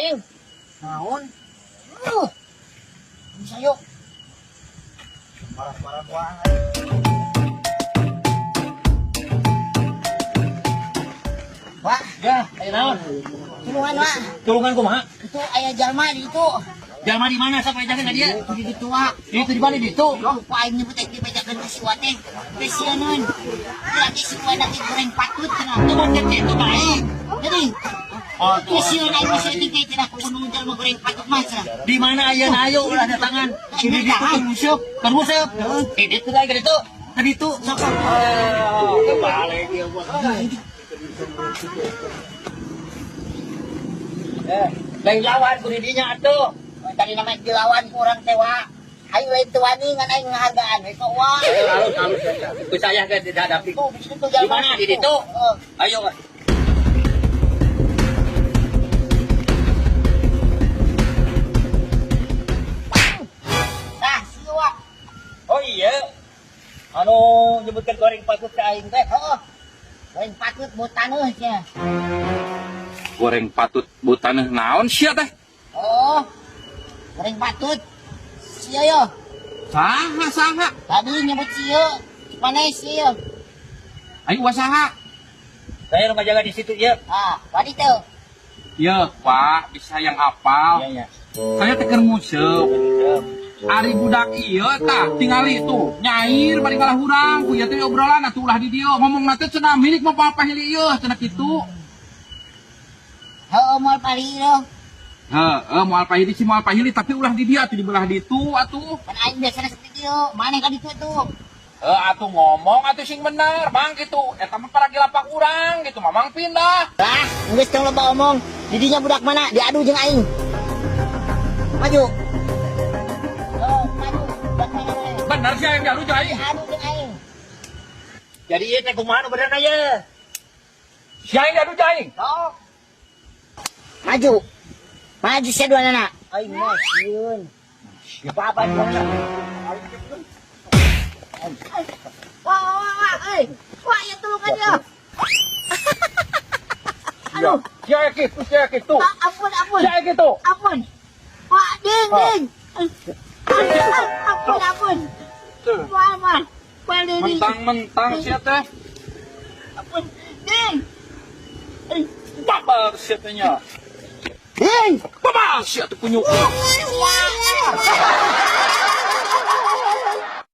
aing. Naon? Bisa yuk. Marah-marah wae. Wah, Ya, ayo naon? tulungan Wak. Tulungan kumaha? Itu ayah jalma di itu. Jalma di mana sampai jaga dia? Di itu Wak. Itu di mana itu? Lupa aing nyebut di pejakan ke siwa teh. Kesianan. Lagi siwa lagi goreng patut cenah. Itu mau cek itu baik. Jadi Oh, kesianan aing masih tinggi cenah ku gunung jalma goreng patut mah cenah. di mana ayeuna ayo ulah datangan. Ini di termusuk, termusuk. Ini tuh lagi itu. Tadi itu sok. Kebalik dia buat. Lain lawan ku didinya atuh. Tadi nama dilawan kurang tewa. Ayo itu wani ngan aing ngahargaan we kok Wak. Halus saja. Ku saya ke dihadapi. Tuh di situ Di mana di situ? Heeh. Ayo. Nah, siwa. Oh iya. Anu nyebutkan goreng patut ke aing teh. Heeh. Goreng patut buat taneuh nya. Goreng patut butaneh naon sia teh? Oh. Goreng patut. Sia yo. Saha? Tadi nyebut sia. Mana sia? Aing wasaha? Saya nu ngajaga di situ ya. Ah, tadi tuh. Ye, Pak, bisa yang apal. Iya. Saya teh keur museup. Ari budak ieu tah tingali tuh nyair bari kalah hurang ku ieu teh obrolan atuh ulah di dieu ngomongna teh cenah milik mah papahili ieu cenah kitu. Heeh, moal paliro. Moal pahili si moal pahili tapi ulah di dia atuh dibelah ditu atuh. Kan aing biasana seperti itu. Mana kan itu tuh? Atuh ngomong atuh sing bener, Mang gitu. Eta mah paragi lapak urang gitu, Mamang pindah. Lah, geus tong loba omong. Didinya budak mana? Diadu jeung aing. Maju. Oh, maju. Budak mana we? Bener sih yang diadu jai. Diadu jeung aing. Jadi ieu teh kumaha nu benerna ye? Sia yang diadu jai. Sok. Maju. Maju sia dua anak. Aing mah sieun. Apa di mana? Wah, euy. Wah, ya tulungan ya. Aduh, Sia gitu. ampun. Sia gitu. Ampun. Wah, ding. Ampun. Wah. Balik ni. Mentang-mentang sia teh Ampun. Ding. babar sia teh nya. Ding. Babar sia teh punyuk. Wah.